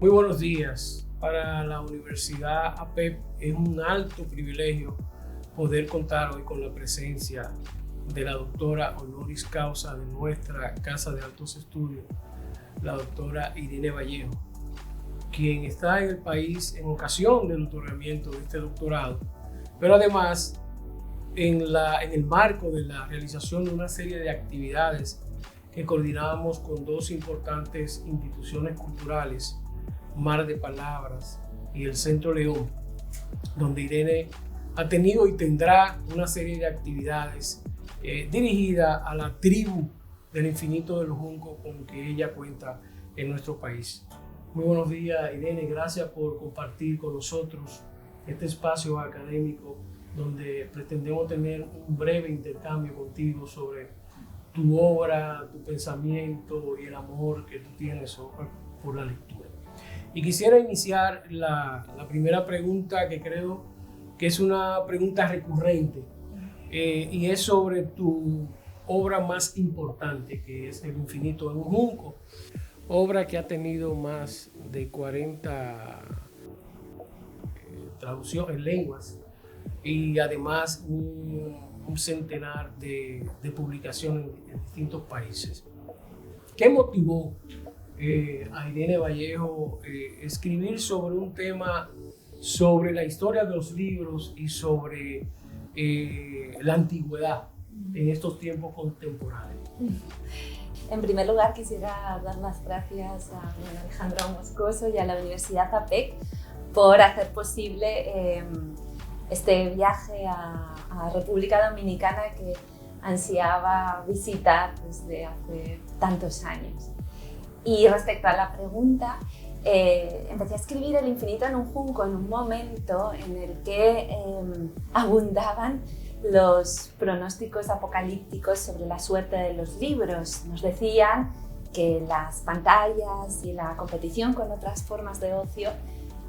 Muy buenos días. Para la Universidad APEP es un alto privilegio poder contar hoy con la presencia de la doctora honoris causa de nuestra Casa de Altos Estudios, la doctora Irene Vallejo, quien está en el país en ocasión del otorgamiento de este doctorado, pero además en el marco de la realización de una serie de actividades que coordinábamos con dos importantes instituciones culturales, Mar de Palabras y el Centro León, donde Irene ha tenido y tendrá una serie de actividades dirigidas a la tribu del infinito del Junco con que ella cuenta en nuestro país. Muy buenos días, Irene, gracias por compartir con nosotros este espacio académico donde pretendemos tener un breve intercambio contigo sobre tu obra, tu pensamiento y el amor que tú tienes por la lectura. Y quisiera iniciar la primera pregunta, que creo que es una pregunta recurrente, y es sobre tu obra más importante, que es El infinito en un junco, obra que ha tenido más de 40 traducciones en lenguas y además un centenar de publicaciones en distintos países. ¿Qué motivó a Irene Vallejo escribir sobre un tema, sobre la historia de los libros y sobre la antigüedad en estos tiempos contemporáneos? En primer lugar, quisiera dar las gracias a Alejandro Moscoso y a la Universidad APEC por hacer posible este viaje a República Dominicana que ansiaba visitar desde hace tantos años. Y respecto a la pregunta, empecé a escribir El infinito en un junco en un momento en el que abundaban los pronósticos apocalípticos sobre la suerte de los libros. Nos decían que las pantallas y la competición con otras formas de ocio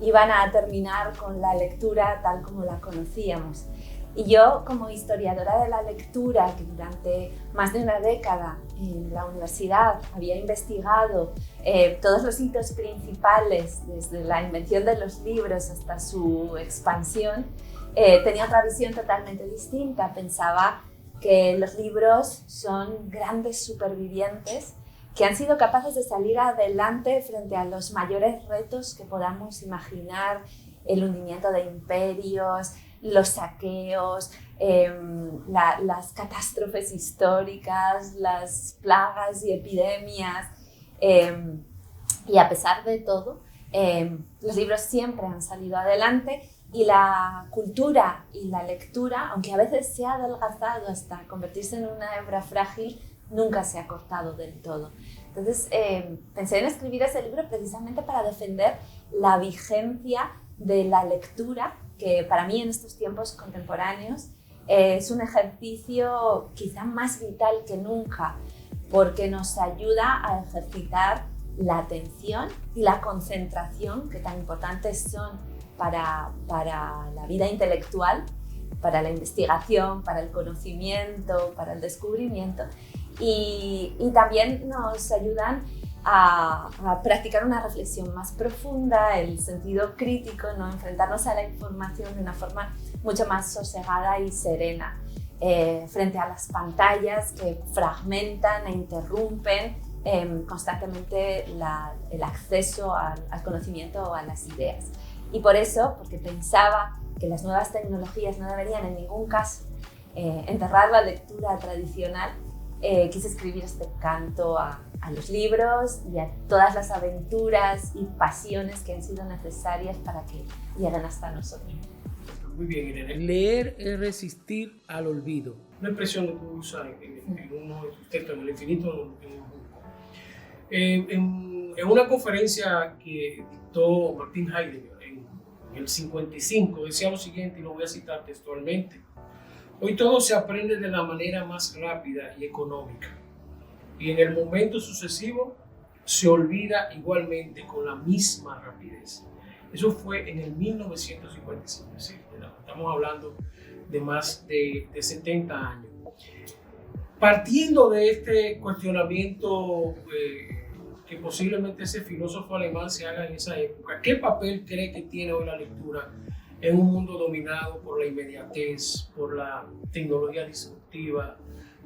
iban a terminar con la lectura tal como la conocíamos. Y yo, como historiadora de la lectura, que durante más de una década en la universidad había investigado todos los hitos principales, desde la invención de los libros hasta su expansión, tenía otra visión totalmente distinta. Pensaba que los libros son grandes supervivientes que han sido capaces de salir adelante frente a los mayores retos que podamos imaginar: el hundimiento de imperios, los saqueos, las catástrofes históricas, las plagas y epidemias. Y a pesar de todo, los libros siempre han salido adelante, y la cultura y la lectura, aunque a veces se ha adelgazado hasta convertirse en una hebra frágil, nunca se ha cortado del todo. Entonces pensé en escribir ese libro precisamente para defender la vigencia de la lectura, que para mí en estos tiempos contemporáneos es un ejercicio quizá más vital que nunca, porque nos ayuda a ejercitar la atención y la concentración, que tan importantes son para la vida intelectual, para la investigación, para el conocimiento, para el descubrimiento, y también nos ayudan a practicar una reflexión más profunda, el sentido crítico, ¿no? Enfrentarnos a la información de una forma mucho más sosegada y serena, frente a las pantallas que fragmentan e interrumpen constantemente el acceso al conocimiento o a las ideas. Y por eso, porque pensaba que las nuevas tecnologías no deberían en ningún caso enterrar la lectura tradicional, quise escribir este canto a los libros y a todas las aventuras y pasiones que han sido necesarias para que lleguen hasta nosotros. Muy bien, Irene. Leer es resistir al olvido. Una expresión que tú usas en uno de tus textos, en El infinito en un junco. En una conferencia que dictó Martin Heidegger en el 55, decía lo siguiente, y lo voy a citar textualmente: hoy todo se aprende de la manera más rápida y económica, y en el momento sucesivo se olvida igualmente con la misma rapidez. Eso fue en el 1955, ¿sí? Estamos hablando de más de 70 años. Partiendo de este cuestionamiento que posiblemente ese filósofo alemán se haga en esa época. ¿Qué papel cree que tiene hoy la lectura en un mundo dominado por la inmediatez, por la tecnología disruptiva,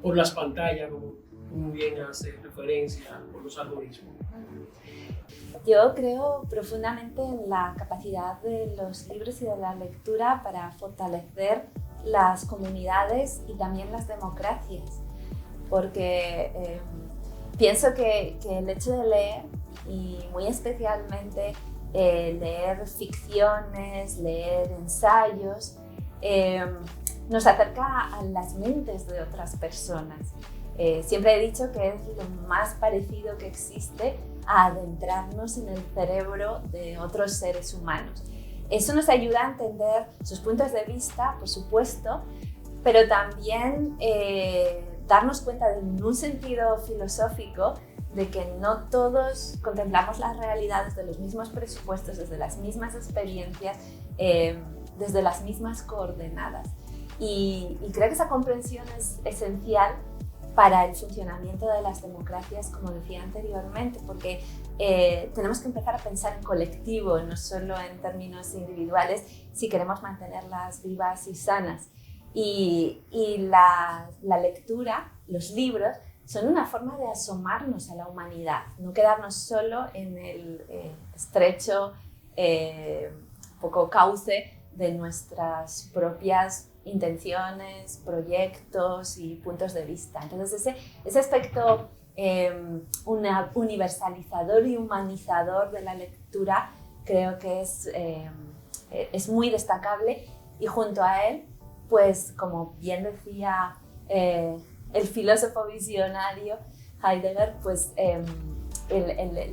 por las pantallas, como muy bien hace referencia, por los algoritmos? Yo creo profundamente en la capacidad de los libros y de la lectura para fortalecer las comunidades y también las democracias, porque pienso que el hecho de leer, y muy especialmente leer ficciones, leer ensayos, nos acerca a las mentes de otras personas. Siempre he dicho que es lo más parecido que existe a adentrarnos en el cerebro de otros seres humanos. Eso nos ayuda a entender sus puntos de vista, por supuesto, pero también darnos cuenta en un sentido filosófico de que no todos contemplamos las realidades de los mismos presupuestos, desde las mismas experiencias, desde las mismas coordenadas. Y creo que esa comprensión es esencial para el funcionamiento de las democracias, como decía anteriormente, porque tenemos que empezar a pensar en colectivo, no solo en términos individuales, si queremos mantenerlas vivas y sanas. Y la lectura, los libros, son una forma de asomarnos a la humanidad, no quedarnos solo en el estrecho poco cauce de nuestras propias intenciones, proyectos y puntos de vista. Entonces ese aspecto universalizador y humanizador de la lectura creo que es muy destacable, y junto a él, pues como bien decía el filósofo visionario Heidegger, pues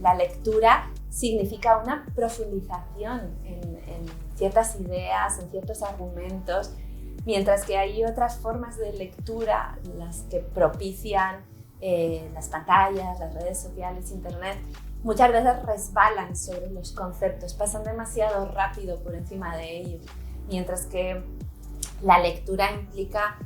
la lectura significa una profundización en ciertas ideas, en ciertos argumentos, mientras que hay otras formas de lectura, las que propician las pantallas, las redes sociales, internet, muchas veces resbalan sobre los conceptos, pasan demasiado rápido por encima de ellos, mientras que la lectura implica,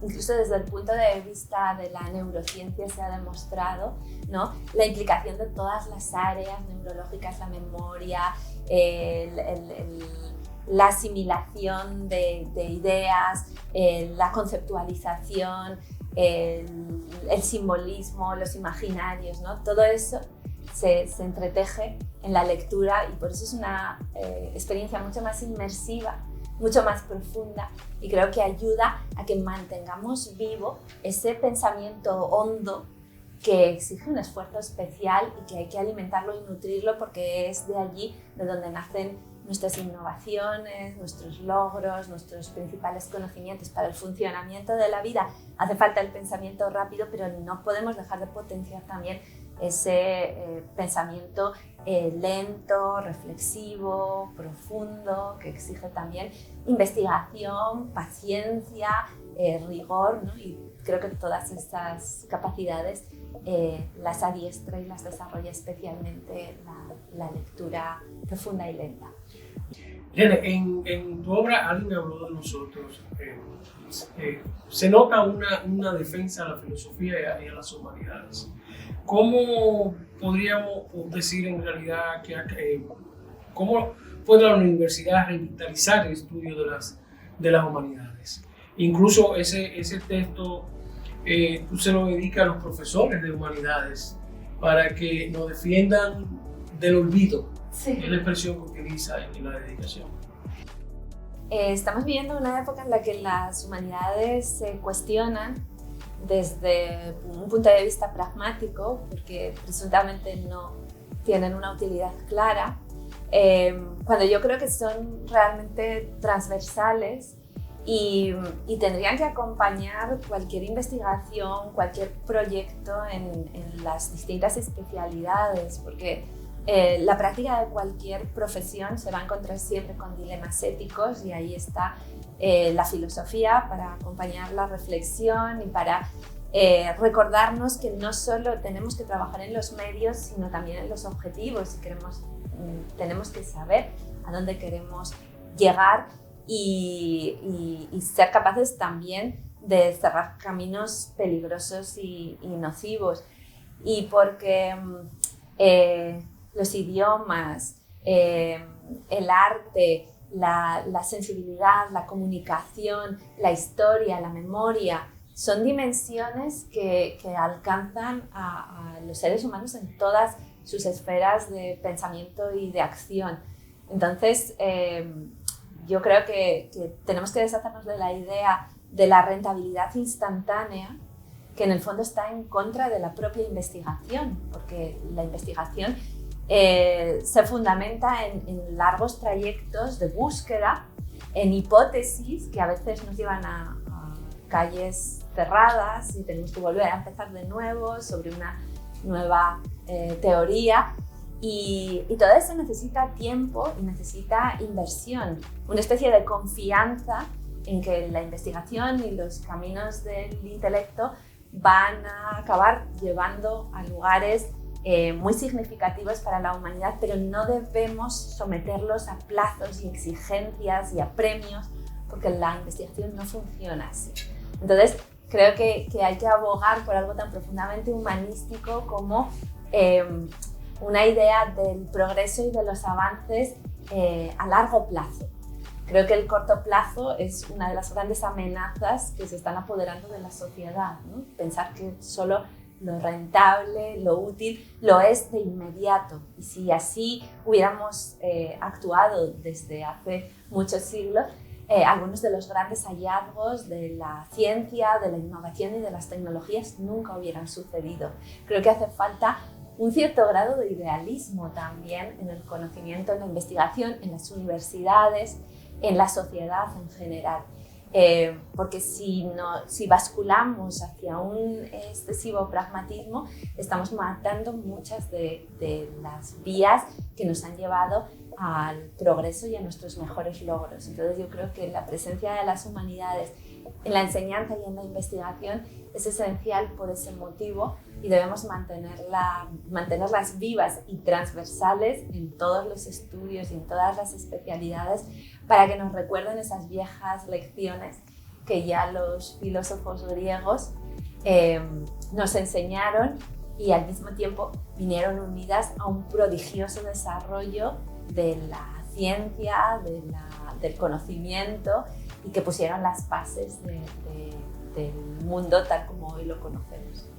incluso desde el punto de vista de la neurociencia se ha demostrado, ¿no?, la implicación de todas las áreas neurológicas, la memoria, la asimilación de ideas, la conceptualización, el simbolismo, los imaginarios, ¿no? Todo eso se entreteje en la lectura, y por eso es una experiencia mucho más inmersiva, mucho más profunda, y creo que ayuda a que mantengamos vivo ese pensamiento hondo que exige un esfuerzo especial y que hay que alimentarlo y nutrirlo, porque es de allí de donde nacen nuestras innovaciones, nuestros logros, nuestros principales conocimientos para el funcionamiento de la vida. Hace falta el pensamiento rápido, pero no podemos dejar de potenciar también ese pensamiento lento, reflexivo, profundo, que exige también investigación, paciencia, rigor, ¿no? Y creo que todas estas capacidades las adiestra y las desarrolla especialmente la lectura profunda y lenta. En tu obra alguien habló de nosotros. Se nota una defensa a la filosofía y a las humanidades. ¿Cómo podríamos decir en realidad cómo puede la universidad revitalizar el estudio de las humanidades? Incluso ese texto tú se lo dedicas a los profesores de humanidades para que nos defiendan del olvido. Sí. Es la expresión que utiliza en la dedicación. Estamos viviendo una época en la que las humanidades se cuestionan desde un punto de vista pragmático, porque presuntamente no tienen una utilidad clara, cuando yo creo que son realmente transversales y tendrían que acompañar cualquier investigación, cualquier proyecto en las distintas especialidades, porque la práctica de cualquier profesión se va a encontrar siempre con dilemas éticos, y ahí está la filosofía para acompañar la reflexión y para recordarnos que no solo tenemos que trabajar en los medios, sino también en los objetivos, y tenemos que saber a dónde queremos llegar y ser capaces también de cerrar caminos peligrosos y nocivos. Y porque los idiomas, el arte, la sensibilidad, la comunicación, la historia, la memoria, son dimensiones que alcanzan a los seres humanos en todas sus esferas de pensamiento y de acción. Entonces, yo creo que tenemos que deshacernos de la idea de la rentabilidad instantánea, que en el fondo está en contra de la propia investigación, porque la investigación se fundamenta en largos trayectos de búsqueda, en hipótesis que a veces nos llevan a calles cerradas y tenemos que volver a empezar de nuevo sobre una nueva teoría. Y todo eso necesita tiempo y necesita inversión, una especie de confianza en que la investigación y los caminos del intelecto van a acabar llevando a lugares muy significativos para la humanidad, pero no debemos someterlos a plazos y exigencias y a premios, porque la investigación no funciona así. Entonces, creo que hay que abogar por algo tan profundamente humanístico como una idea del progreso y de los avances a largo plazo. Creo que el corto plazo es una de las grandes amenazas que se están apoderando de la sociedad, ¿no? Pensar que solo lo rentable, lo útil, lo es de inmediato. Y si así hubiéramos actuado desde hace muchos siglos, algunos de los grandes hallazgos de la ciencia, de la innovación y de las tecnologías nunca hubieran sucedido. Creo que hace falta un cierto grado de idealismo también en el conocimiento, en la investigación, en las universidades, en la sociedad en general. Porque si basculamos hacia un excesivo pragmatismo, estamos matando muchas de las vías que nos han llevado al progreso y a nuestros mejores logros. Entonces yo creo que la presencia de las humanidades en la enseñanza y en la investigación es esencial por ese motivo y debemos mantenerlas vivas y transversales en todos los estudios y en todas las especialidades para que nos recuerden esas viejas lecciones que ya los filósofos griegos nos enseñaron y al mismo tiempo vinieron unidas a un prodigioso desarrollo de la ciencia, del conocimiento y que pusieron las bases del mundo tal como hoy lo conocemos.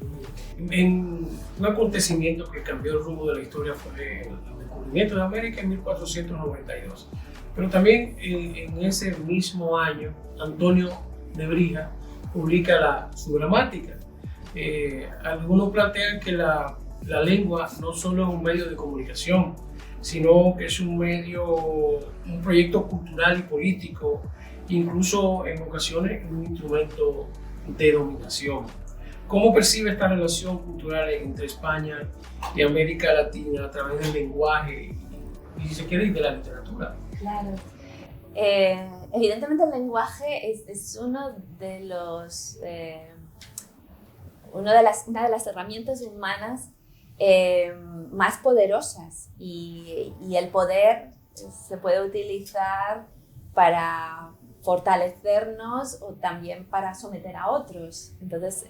En un acontecimiento que cambió el rumbo de la historia fue el descubrimiento de América en 1492. Pero también en ese mismo año, Antonio Nebrija publica su gramática. Algunos plantean que la lengua no solo es un medio de comunicación, sino que es un proyecto cultural y político, incluso en ocasiones un instrumento de dominación. ¿Cómo percibe esta relación cultural entre España y América Latina a través del lenguaje y si se quiere, de la literatura? Claro. Evidentemente el lenguaje es una de las herramientas humanas más poderosas y el poder se puede utilizar para fortalecernos o también para someter a otros. Entonces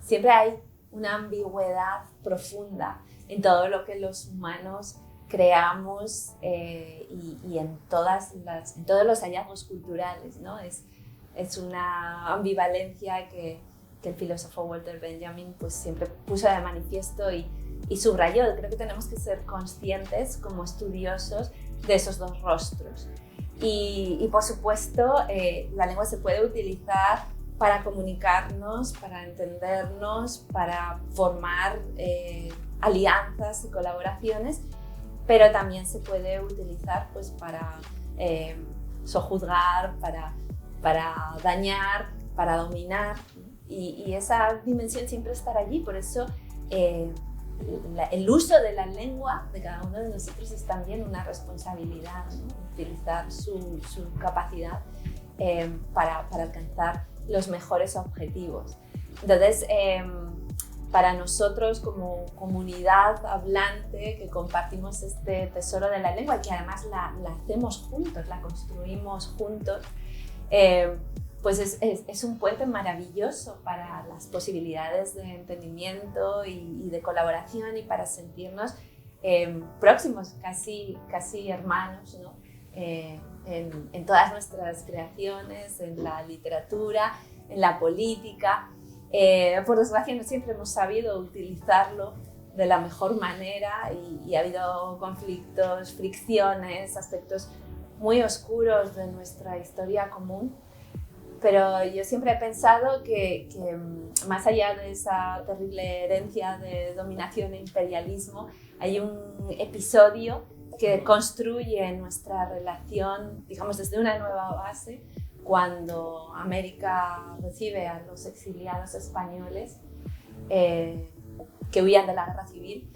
siempre hay una ambigüedad profunda en todo lo que los humanos creamos y en todos los hallazgos culturales, ¿no? Es una ambivalencia que el filósofo Walter Benjamin pues siempre puso de manifiesto y subrayó. Creo que tenemos que ser conscientes como estudiosos de esos dos rostros. Y por supuesto, la lengua se puede utilizar para comunicarnos, para entendernos, para formar alianzas y colaboraciones, pero también se puede utilizar pues, para sojuzgar, para dañar, para dominar. Y esa dimensión siempre estará allí. Por eso el uso de la lengua de cada uno de nosotros es también una responsabilidad, ¿no? Utilizar su capacidad para alcanzar los mejores objetivos. Entonces, para nosotros como comunidad hablante que compartimos este tesoro de la lengua y que además la hacemos juntos, la construimos juntos, pues es un puente maravilloso para las posibilidades de entendimiento y de colaboración y para sentirnos próximos, casi hermanos, ¿no? En todas nuestras creaciones, en la literatura, en la política. Por desgracia no siempre hemos sabido utilizarlo de la mejor manera y ha habido conflictos, fricciones, aspectos muy oscuros de nuestra historia común. Pero yo siempre he pensado que más allá de esa terrible herencia de dominación e imperialismo, hay un episodio que construye nuestra relación, digamos, desde una nueva base, cuando América recibe a los exiliados españoles que huían de la guerra civil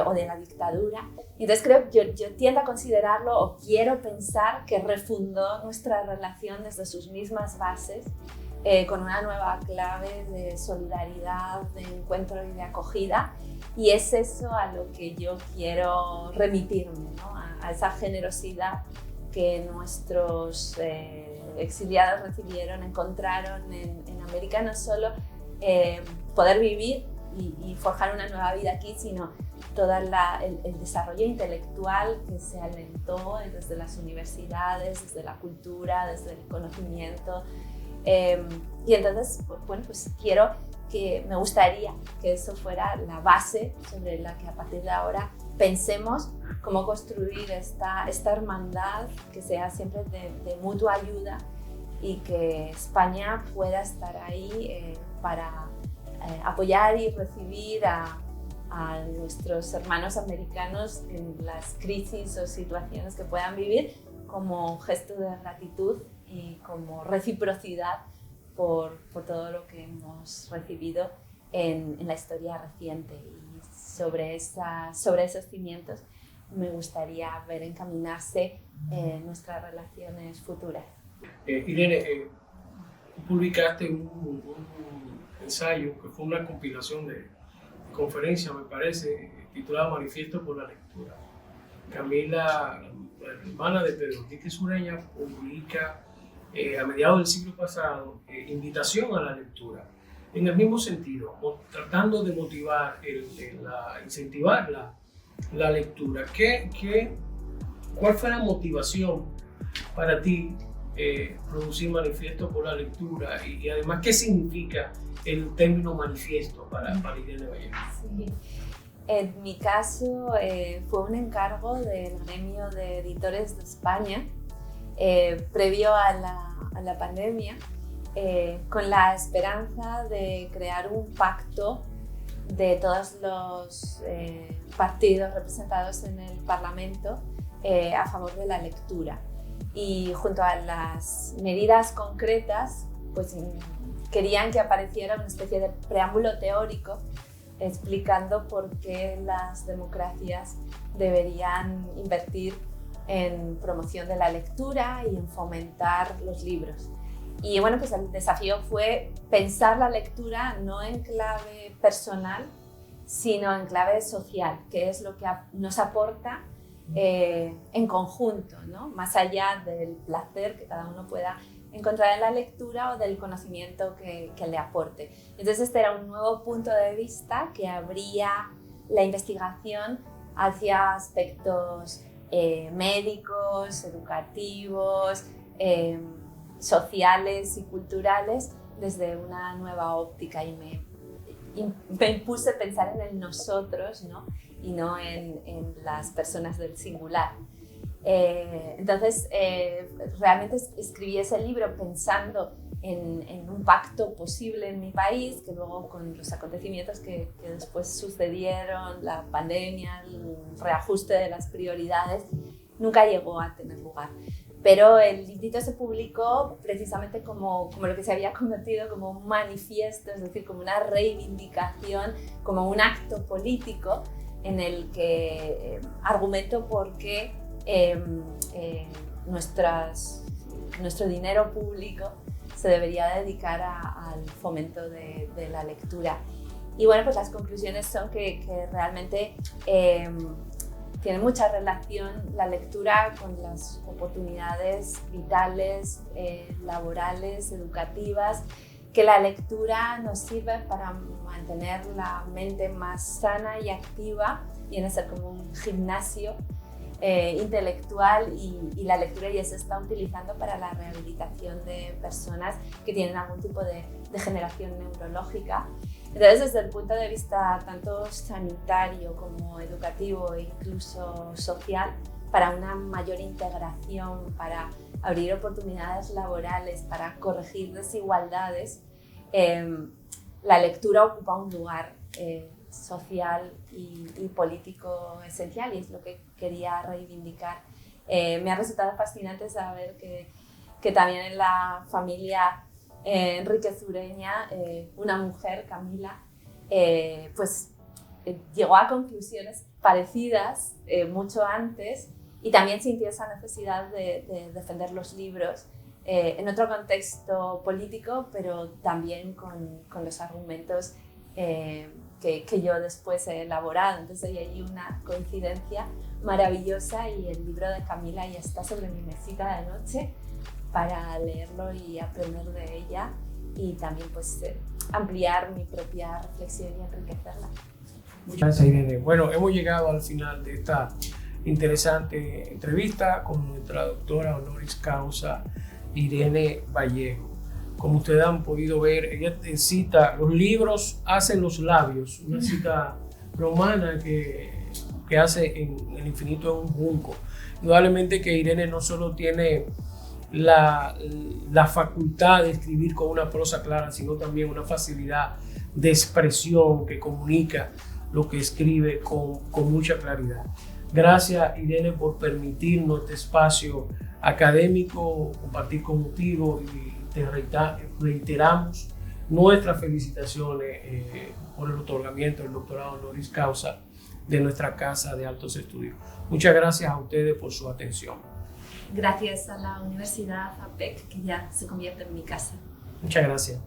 o de la dictadura. Entonces yo tiendo a considerarlo, o quiero pensar, que refundó nuestra relación desde sus mismas bases, con una nueva clave de solidaridad, de encuentro y de acogida. Y es eso a lo que yo quiero remitirme, ¿no? A esa generosidad que nuestros exiliados recibieron, encontraron en América, no solo poder vivir y forjar una nueva vida aquí, sino todo el desarrollo intelectual que se alentó desde las universidades, desde la cultura, desde el conocimiento. Y entonces, bueno, pues me gustaría que eso fuera la base sobre la que a partir de ahora pensemos cómo construir esta hermandad que sea siempre de mutua ayuda, y que España pueda estar ahí para apoyar y recibir a nuestros hermanos americanos en las crisis o situaciones que puedan vivir, como gesto de gratitud y como reciprocidad por todo lo que hemos recibido en la historia reciente. Y sobre esos cimientos me gustaría ver encaminarse nuestras relaciones futuras. Irene, publicaste un ensayo que fue una compilación de conferencias, me parece, titulada Manifiesto por la Lectura. Camila, la hermana de Pedro Enrique Sureña, publica a mediados del siglo pasado invitación a la lectura. En el mismo sentido, tratando de motivar, incentivar la lectura. ¿Cuál fue la motivación para ti producir Manifiesto por la Lectura? Y además, ¿qué significa el término manifiesto para Irene Vallejo? Sí. En mi caso fue un encargo del Gremio de Editores de España previo a la pandemia, con la esperanza de crear un pacto de todos los partidos representados en el Parlamento a favor de la lectura. Y junto a las medidas concretas, pues querían que apareciera una especie de preámbulo teórico explicando por qué las democracias deberían invertir en promoción de la lectura y en fomentar los libros. Y bueno, pues el desafío fue pensar la lectura no en clave personal, sino en clave social, que es lo que nos aporta en conjunto, ¿no? Más allá del placer que cada uno pueda encontrar en la lectura o del conocimiento que le aporte. Entonces este era un nuevo punto de vista que abría la investigación hacia aspectos médicos, educativos, sociales y culturales desde una nueva óptica, y me impuse a pensar en el nosotros, ¿no? Y no en las personas del singular. Entonces, realmente escribí ese libro pensando en un pacto posible en mi país, que luego con los acontecimientos que después sucedieron, la pandemia, el reajuste de las prioridades, nunca llegó a tener lugar. Pero el librito se publicó precisamente como lo que se había convertido como un manifiesto, es decir, como una reivindicación, como un acto político en el que argumento por qué nuestro dinero público se debería dedicar al fomento de la lectura. Y bueno, pues las conclusiones son que realmente tiene mucha relación la lectura con las oportunidades vitales, laborales, educativas, que la lectura nos sirve para mantener la mente más sana y activa, viene a ser como un gimnasio intelectual, y la lectura ya se está utilizando para la rehabilitación de personas que tienen algún tipo de degeneración neurológica. Entonces, desde el punto de vista tanto sanitario como educativo e incluso social, para una mayor integración, para abrir oportunidades laborales, para corregir desigualdades, la lectura ocupa un lugar social y político esencial, y es lo que quería reivindicar. Me ha resultado fascinante saber que también en la familia enriquezureña, una mujer, Camila, llegó a conclusiones parecidas mucho antes, y también sintió esa necesidad de defender los libros en otro contexto político, pero también con los argumentos que yo después he elaborado. Entonces hay ahí una coincidencia maravillosa, y el libro de Camila ya está sobre mi mesita de noche para leerlo y aprender de ella, y también ampliar mi propia reflexión y enriquecerla. Muchas gracias, Irene. Bueno, hemos llegado al final de esta interesante entrevista con nuestra doctora honoris causa Irene Vallejo. Como ustedes han podido ver, ella cita: los libros hacen los labios, una cita romana que hace en el infinito en un junco. Indudablemente que Irene no solo tiene la facultad de escribir con una prosa clara, sino también una facilidad de expresión que comunica lo que escribe con mucha claridad. Gracias, Irene, por permitirnos este espacio académico, compartir contigo, y te reiteramos nuestras felicitaciones por el otorgamiento del doctorado honoris causa de nuestra Casa de Altos Estudios. Muchas gracias a ustedes por su atención. Gracias a la Universidad APEC, que ya se convierte en mi casa. Muchas gracias.